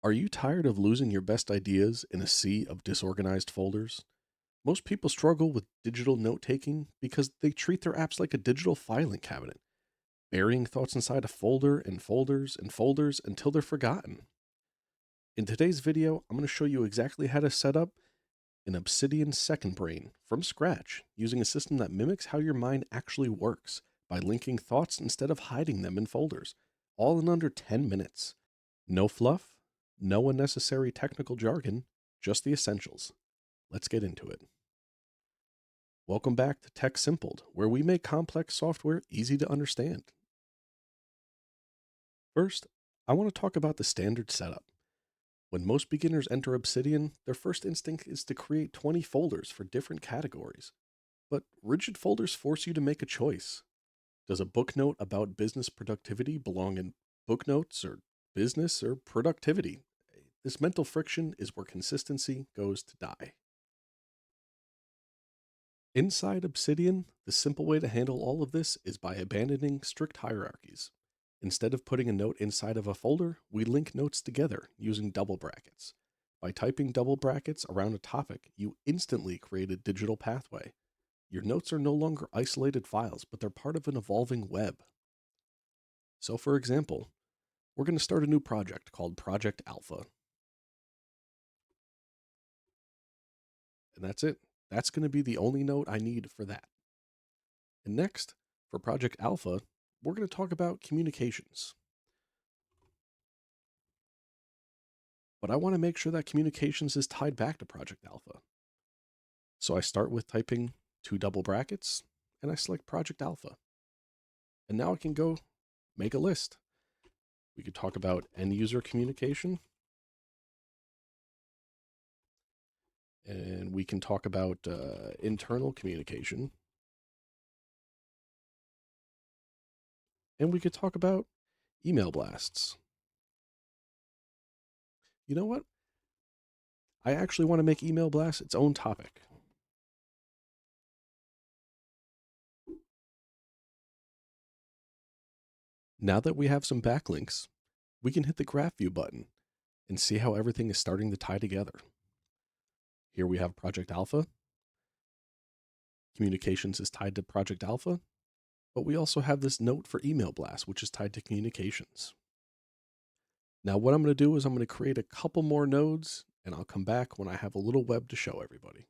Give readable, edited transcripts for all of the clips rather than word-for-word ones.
Are you tired of losing your best ideas in a sea of disorganized folders? Most people struggle with digital note taking because they treat their apps like a digital filing cabinet, burying thoughts inside a folder and folders and folders until they're forgotten. In today's video, I'm going to show you exactly how to set up an Obsidian second brain from scratch using a system that mimics how your mind actually works by linking thoughts instead of hiding them in folders, all in under 10 minutes. No fluff, no unnecessary technical jargon, just the essentials. Let's get into it. Welcome back to TechSimpld, where we make complex software easy to understand. First, I want to talk about the standard setup. When most beginners enter Obsidian, their first instinct is to create 20 folders for different categories. But rigid folders force you to make a choice. Does a book note about business productivity belong in book notes or business or productivity? This mental friction is where consistency goes to die. Inside Obsidian, the simple way to handle all of this is by abandoning strict hierarchies. Instead of putting a note inside of a folder, we link notes together using double brackets. By typing double brackets around a topic, you instantly create a digital pathway. Your notes are no longer isolated files, but they're part of an evolving web. So for example, we're going to start a new project called Project Alpha. And that's it. That's going to be the only note I need for that. And next, for Project Alpha, we're going to talk about communications. But I want to make sure that communications is tied back to Project Alpha. So I start with typing two double brackets, and I select Project Alpha. And now I can go make a list. We could talk about end user communication, and we can talk about internal communication, and we could talk about email blasts. You know what? I actually want to make email blasts its own topic. Now that we have some backlinks, we can hit the graph view button and see how everything is starting to tie together. Here we have Project Alpha. Communications is tied to Project Alpha, but we also have this note for email blast, which is tied to communications. Now what I'm going to do is I'm going to create a couple more nodes, and I'll come back when I have a little web to show everybody.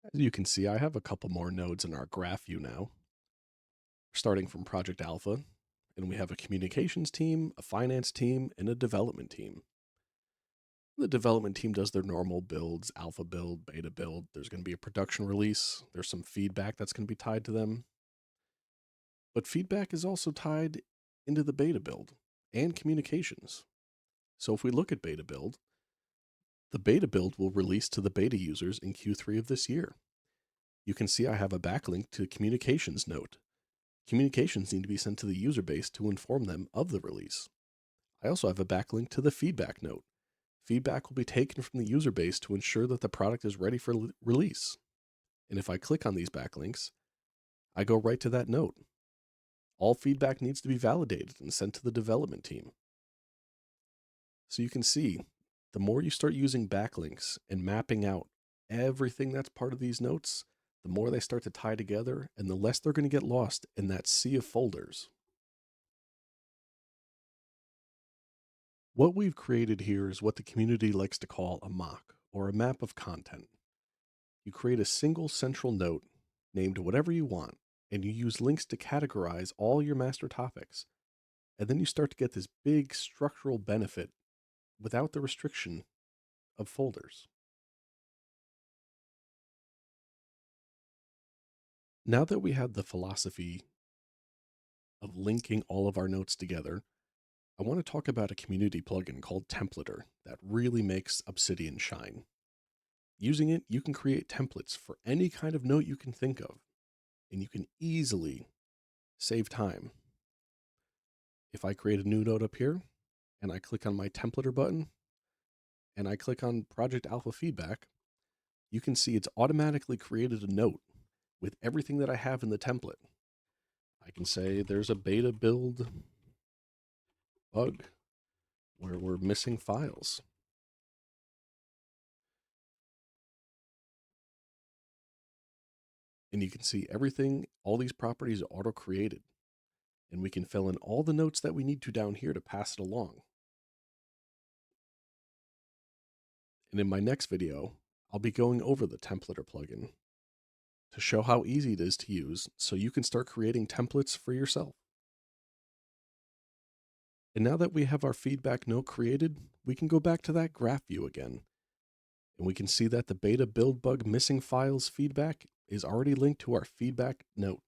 As you can see, I have a couple more nodes in our graph view now. Starting from Project Alpha, and we have a communications team, a finance team, and a development team. The development team does their normal builds, alpha build, beta build. There's going to be a production release. There's some feedback that's going to be tied to them. But feedback is also tied into the beta build and communications. So if we look at beta build, the beta build will release to the beta users in Q3 of this year. You can see I have a backlink to communications note. Communications need to be sent to the user base to inform them of the release. I also have a backlink to the feedback note. Feedback will be taken from the user base to ensure that the product is ready for release. And if I click on these backlinks, I go right to that note. All feedback needs to be validated and sent to the development team. So you can see, the more you start using backlinks and mapping out everything that's part of these notes, the more they start to tie together and the less they're going to get lost in that sea of folders. What we've created here is what the community likes to call a mock, or a map of content. You create a single central note named whatever you want, and you use links to categorize all your master topics. And then you start to get this big structural benefit without the restriction of folders. Now that we have the philosophy of linking all of our notes together, I want to talk about a community plugin called Templater that really makes Obsidian shine. Using it, you can create templates for any kind of note you can think of, and you can easily save time. If I create a new note up here, and I click on my Templater button, and I click on Project Alpha Feedback, you can see it's automatically created a note with everything that I have in the template. I can say there's a beta build bug where we're missing files. And you can see everything, all these properties auto-created. And we can fill in all the notes that we need to down here to pass it along. And in my next video, I'll be going over the templater plugin to show how easy it is to use so you can start creating templates for yourself. And now that we have our feedback note created, we can go back to that graph view again. And we can see that the beta build bug missing files feedback is already linked to our feedback note.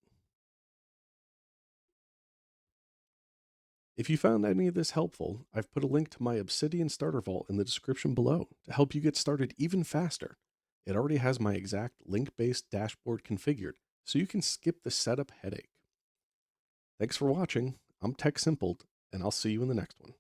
If you found any of this helpful, I've put a link to my Obsidian starter vault in the description below to help you get started even faster. It already has my exact link-based dashboard configured, so you can skip the setup headache. Thanks for watching. I'm TechSimpld, and I'll see you in the next one.